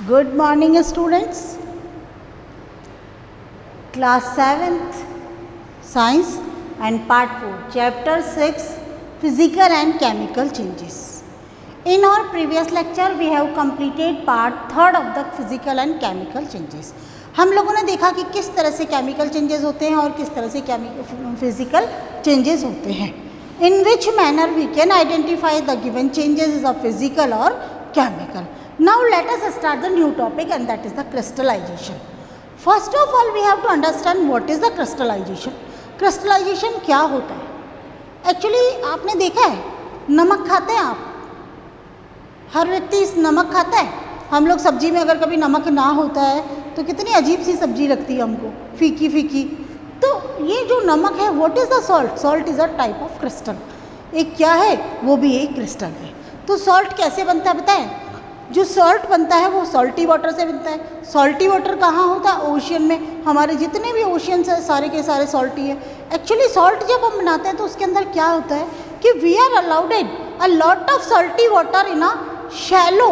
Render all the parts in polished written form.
Good morning students. Class 7th Science and Part 4 Chapter 6 Physical and Chemical Changes. In our previous lecture we have completed part 3rd of the Physical and Chemical Changes. हम लोगों ने देखा कि किस तरह से chemical changes होते हैं और किस तरह से फिजिकल चेंजेस होते हैं. In which manner we can identify the given changes is a physical or chemical. Now let us start the new topic and that is the crystallization. First of all we have to understand what is the crystallization. Crystallization क्या होता है? Actually आपने देखा है नमक खाते हैं आप, हर व्यक्ति नमक खाता है. हम लोग सब्जी में अगर कभी नमक ना होता है तो कितनी अजीब सी सब्जी लगती है हमको, फीकी फीकी. तो ये जो नमक है what is the salt? Salt is a type of crystal. एक क्या है? वो भी एक क्रिस्टल है. तो सॉल्ट कैसे बनता है बताएं? जो सॉल्ट बनता है वो सॉल्टी वाटर से बनता है. सॉल्टी वाटर कहाँ होता है? ओशियन में. हमारे जितने भी ओशियंस है सारे के सारे सॉल्टी है. एक्चुअली सॉल्ट जब हम बनाते हैं तो उसके अंदर क्या होता है कि we are allowed a lot of salty water in a shallow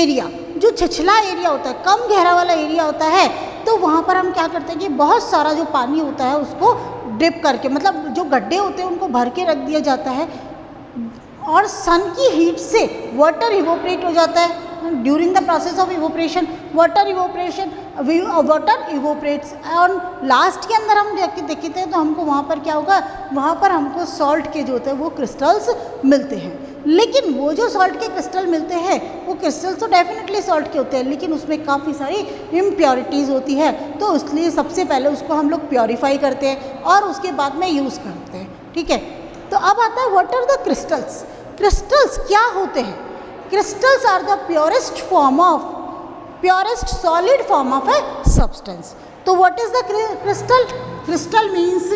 area. जो छिछला एरिया होता है, कम गहरा वाला एरिया होता है, तो वहाँ पर हम क्या करते हैं कि बहुत सारा जो पानी होता है उसको डिप करके, मतलब जो गड्ढे होते हैं उनको भर के रख दिया जाता है और सन की हीट से वाटर इवोपरेट हो जाता है. During the process of evaporation water evaporates और लास्ट के अंदर हम देखते हैं तो हमको वहाँ पर क्या होगा, वहाँ पर हमको सॉल्ट के जो होते हैं वो क्रिस्टल्स मिलते हैं. लेकिन वो जो सॉल्ट के क्रिस्टल मिलते हैं वो क्रिस्टल्स तो डेफिनेटली सॉल्ट के होते हैं, लेकिन उसमें काफ़ी सारी इम्प्योरिटीज़ होती है. तो इसलिए सबसे पहले उसको हम लोग प्योरीफाई करते हैं और उसके बाद में यूज़ करते हैं. ठीक है. तो अब आता है what are the crystals. Crystals क्या होते हैं? Crystals are the purest solid form of a substance. तो what is the crystal? Crystal means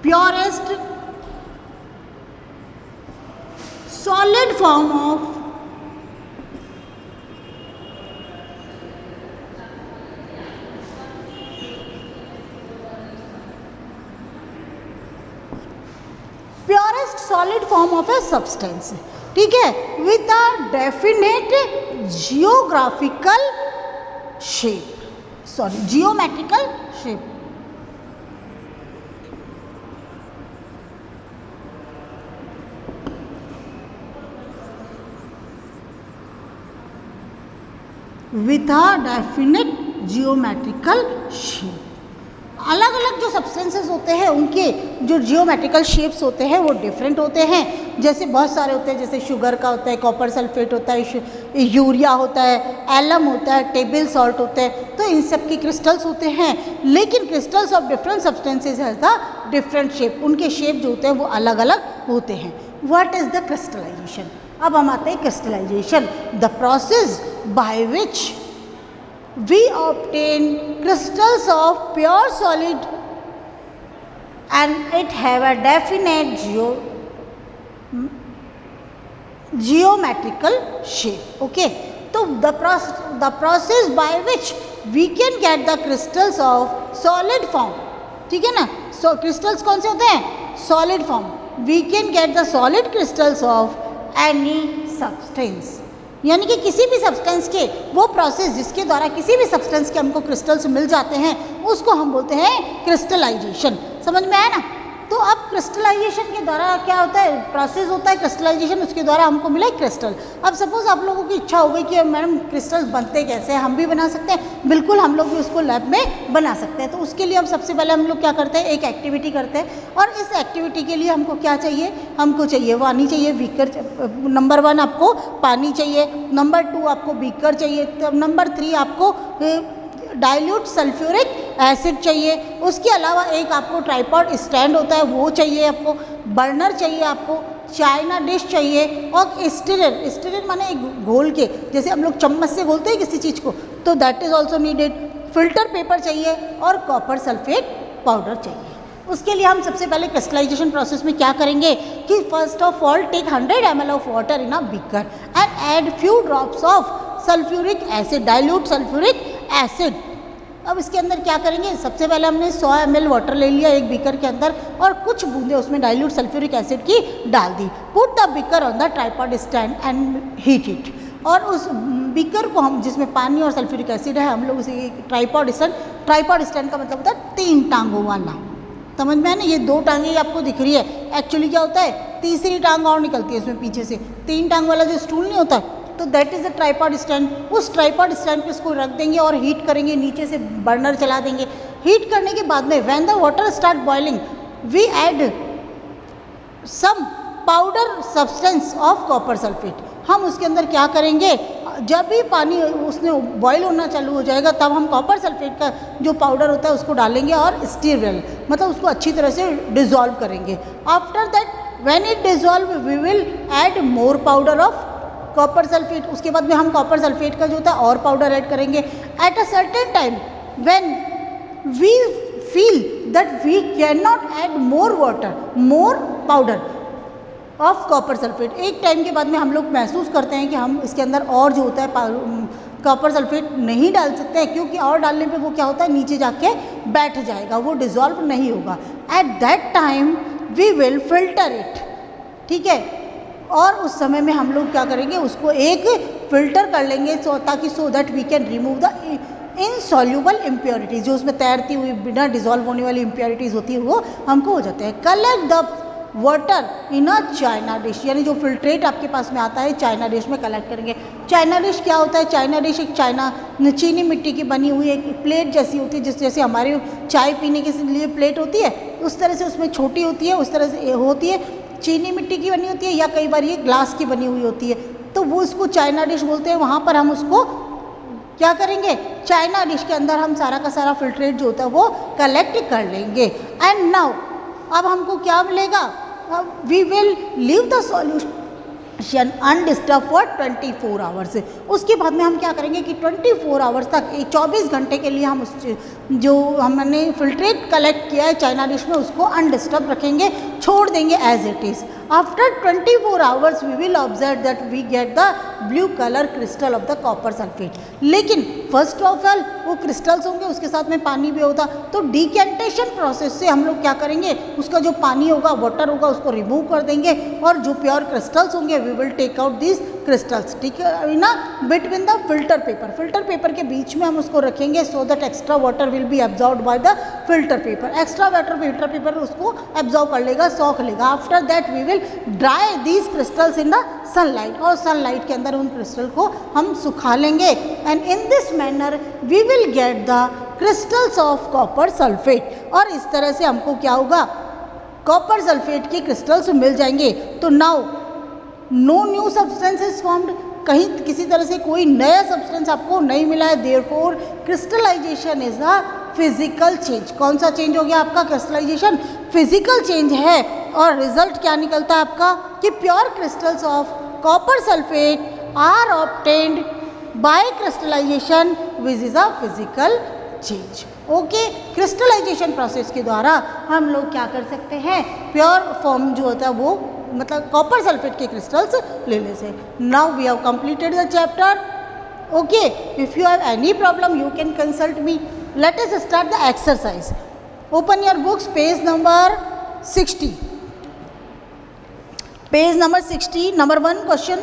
purest solid form of purest solid form of a substance. ठीक है. with a definite geographical shape, geometrical shape. With a definite geometrical shape. अलग अलग जो substances होते हैं उनके जो जियोमेट्रिकल शेप्स होते हैं वो डिफरेंट होते हैं. जैसे बहुत सारे होते हैं, जैसे शुगर का होता है, कॉपर सल्फेट होता है, यूरिया होता है, एलम होता है, टेबल सॉल्ट होता है. तो इन सब की क्रिस्टल्स होते हैं. लेकिन crystals of different substances has the different shape. उनके शेप जो होते हैं वो अलग अलग होते हैं. What is the crystallization? अब हम आते हैं crystallization, the process by which we obtain crystals of pure solid and it have a definite geometrical shape. Okay. तो the process by which we can get the crystals of solid form. ठीक है ना. So crystals कौन से होते हैं? Solid form. We can get the solid crystals of any substance. यानी कि किसी भी सब्सटेंस के वो प्रोसेस जिसके द्वारा किसी भी सब्सटेंस के हमको क्रिस्टल्स मिल जाते हैं उसको हम बोलते हैं क्रिस्टलाइजेशन. समझ में आया ना. तो अब क्रिस्टलाइजेशन के द्वारा क्या होता है? प्रोसेस होता है क्रिस्टलाइजेशन, उसके द्वारा हमको मिला है क्रिस्टल. अब सपोज आप लोगों की इच्छा हो गई कि मैडम क्रिस्टल्स बनते कैसे हैं, हम भी बना सकते हैं. बिल्कुल, हम लोग भी उसको लैब में बना सकते हैं. तो उसके लिए हम सबसे पहले हम लोग क्या करते हैं, एक एक्टिविटी करते हैं. और इस एक्टिविटी के लिए हमको क्या चाहिए? हमको चाहिए पानी चाहिए, बीकर. नंबर 1 आपको पानी चाहिए, नंबर 2 आपको बीकर चाहिए, तब नंबर 3 आपको डाइल्यूट सल्फ्यूरिक एसिड चाहिए. उसके अलावा एक आपको ट्राइपॉड स्टैंड होता है वो चाहिए आपको, बर्नर चाहिए आपको, चाइना डिश चाहिए और स्टिरर. स्टिरर माने एक घोल के, जैसे हम लोग चम्मच से घोलते हैं किसी चीज़ को, तो that is also needed. Filter paper चाहिए और कॉपर सल्फेट पाउडर चाहिए. उसके लिए हम सबसे पहले क्रिस्टलाइजेशन प्रोसेस में क्या करेंगे कि first of all take 100 ml of water in a beaker and add few drops of sulphuric acid, dilute sulphuric acid अब इसके अंदर क्या करेंगे, सबसे पहले हमने 100 ml वाटर ले लिया एक बीकर के अंदर और कुछ बूंदे उसमें डाइल्यूट सल्फ्यूरिक एसिड की डाल दी। Put the beaker on the tripod stand and heat it. और उस बीकर को हम, जिसमें पानी और सल्फ्यूरिक एसिड है, हम लोग उसे ट्राइपॉड स्टैंड का मतलब होता है 3 टांगों वाला। समझ में है ना, ये 2 टांगें आपको दिख रही है, एक्चुअली क्या होता है तीसरी टांग और निकलती है इसमें पीछे से। 3 टांग वाला जो स्टूल नहीं होता, तो that is a tripod stand. उस ट्राइपॉड स्टैंड पे इसको रख देंगे और हीट करेंगे, नीचे से बर्नर चला देंगे। हीट करने के बाद में when the water start boiling we add some powder substance of copper sulphate. हम उसके अंदर क्या करेंगे, जब भी पानी उसने बॉईल होना चालू हो जाएगा तब हम कॉपर सल्फेट का जो पाउडर होता है उसको डालेंगे और स्टीर वेल मतलब उसको अच्छी तरह से डिज़ोल्व करेंगे। After that when it dissolve we will add more powder of copper sulphate. उसके बाद में हम कॉपर सल्फेट का जो होता है और पाउडर ऐड करेंगे। At a certain time when we feel that we can not add more water, more powder of copper sulphate, एक टाइम के बाद में हम लोग महसूस करते हैं कि हम इसके अंदर और जो होता है कॉपर सल्फेट नहीं डाल सकते हैं, क्योंकि और डालने पे वो क्या होता है नीचे जाके बैठ जाएगा, वो डिज़ोल्व नहीं होगा। At that time we will filter it, ठीक है। और उस समय में हम लोग क्या करेंगे, उसको एक फिल्टर कर लेंगे ताकि so that we can remove the insoluble impurities, जो उसमें तैरती हुई बिना डिज़ोल्व होने वाली इम्प्योरिटीज़ होती है वो हमको हो जाते हैं। Collect the water in a China dish, यानी जो फिल्ट्रेट आपके पास में आता है चाइना डिश में कलेक्ट करेंगे। चाइना डिश क्या होता है, चाइना डिश एक चीनी मिट्टी की बनी हुई एक प्लेट जैसी होती है, जैसे हमारी चाय पीने के लिए प्लेट होती है उस तरह से उसमें छोटी होती है, उस तरह से होती है, चीनी मिट्टी की बनी होती है या कई बार ये ग्लास की बनी हुई होती है, तो वो उसको चाइना डिश बोलते हैं। वहाँ पर हम उसको क्या करेंगे, चाइना डिश के अंदर हम सारा का सारा फिल्ट्रेट जो होता है वो कलेक्ट कर लेंगे। एंड नाउ अब हमको क्या मिलेगा, we will leave the solution undisturbed for 24 hours. उसके बाद में हम क्या करेंगे कि 24 आवर्स तक 24 घंटे के लिए हम उस जो हमने फिल्ट्रेट कलेक्ट किया है चाइना डिश में उसको अनडिस्टर्ब रखेंगे, छोड़ देंगे as it is. After 24 hours we will observe that we get the blue colour crystal of the copper sulphate. लेकिन फर्स्ट ऑफ ऑल वो क्रिस्टल्स होंगे, उसके साथ में पानी भी होता, तो डिकेंटेशन प्रोसेस से हम लोग क्या करेंगे, उसका जो पानी होगा वाटर होगा उसको रिमूव कर देंगे और जो प्योर क्रिस्टल्स होंगे we will take out this crystals, ठीक है ना, between the filter paper. Filter paper के बीच में हम उसको रखेंगे so that extra water will be absorbed by the filter paper. Extra water filter paper उसको एब्जॉर्ब कर लेगा, सोख लेगा। After that we will dry these crystals in the sunlight, और सनलाइट के अंदर उन क्रिस्टल को हम सुखा लेंगे। And in this manner we will get the crystals of copper sulphate. और इस तरह से हमको क्या होगा, कॉपर सल्फेट के क्रिस्टल्स मिल जाएंगे। तो now no new substance is formed, कहीं किसी तरह से कोई नया सब्सटेंस आपको नहीं मिला है। Therefore crystallization is a physical change. कौन सा चेंज हो गया आपका, क्रिस्टलाइजेशन फिजिकल चेंज है। और रिजल्ट क्या निकलता है आपका कि pure crystals of copper sulphate are obtained by crystallization which is a physical change. Okay, crystallization process के द्वारा हम लोग क्या कर सकते हैं, प्योर फॉर्म जो होता है वो मतलब कॉपर सल्फेट के क्रिस्टल्स लेने से। Now we have completed the chapter. Okay, if you have any problem you can consult me. Let us start the exercise. Open your books, page number 60। Page number 60, number 1 question,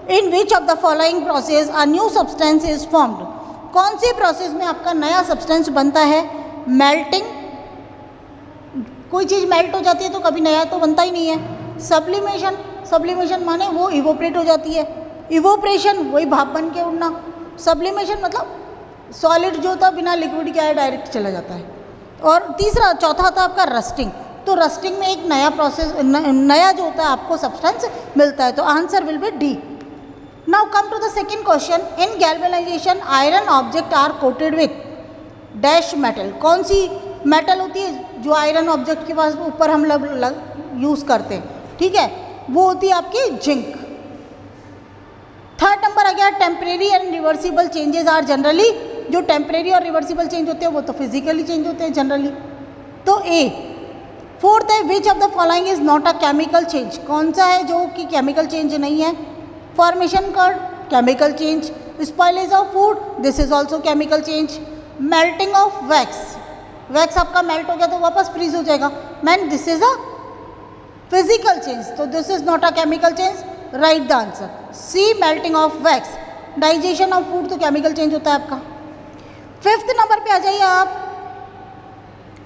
in which of the following process a new substance is formed. कौन सी process में आपका नया substance बनता है, melting, कोई चीज़ melt हो जाती है तो कभी नया तो बनता ही नहीं है। सब्लिमेशन, सब्लिमेशन माने वो इवोपरेट हो जाती है। इवोपरेशन वही भाप बन के उड़ना। सब्लिमेशन मतलब सॉलिड जो होता है बिना लिक्विड के आया डायरेक्ट चला जाता है। और तीसरा चौथा होता है आपका रस्टिंग। तो रस्टिंग में एक नया प्रोसेस नया जो होता है आपको सब्सटेंस मिलता है। तो answer will be D. Now come to the second question, in galvanization iron object are coated with dash metal. कौन सी मेटल होती है जो आयरन ऑब्जेक्ट के पास ऊपर हम यूज़ करते हैं, ठीक है, वो होती है आपकी जिंक। थर्ड नंबर आ गया, temporary and reversible changes are generally, जो टेम्परेरी और रिवर्सिबल चेंज होते हैं वो तो फिजिकली चेंज होते हैं जनरली। तो ए। फोर्थ है, which of the following is not a chemical change. कौन सा है जो कि केमिकल चेंज नहीं है, formation curd chemical change, spoilage of food this is also chemical change, melting of wax, wax आपका मेल्ट हो गया तो वापस फ्रीज हो जाएगा, man this is a physical change, तो this is not a chemical change, right the answer C melting of wax. Digestion of food तो chemical change होता है आपका। फिफ्थ नंबर पे आ जाइए आप,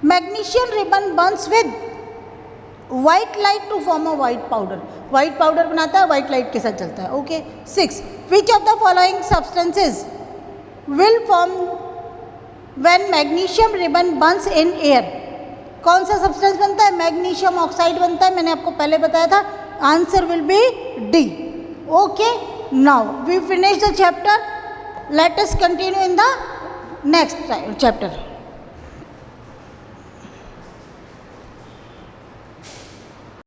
magnesium ribbon burns with white light to form a white powder, white powder बनाता है व्हाइट लाइट के साथ चलता है। Okay. 6 which of the following substances will form when magnesium ribbon burns in air, कौन सा सब्सटेंस बनता है, मैग्नीशियम ऑक्साइड बनता है, मैंने आपको पहले बताया था, answer will be D. Okay, now we finish the chapter, let us continue in the next chapter.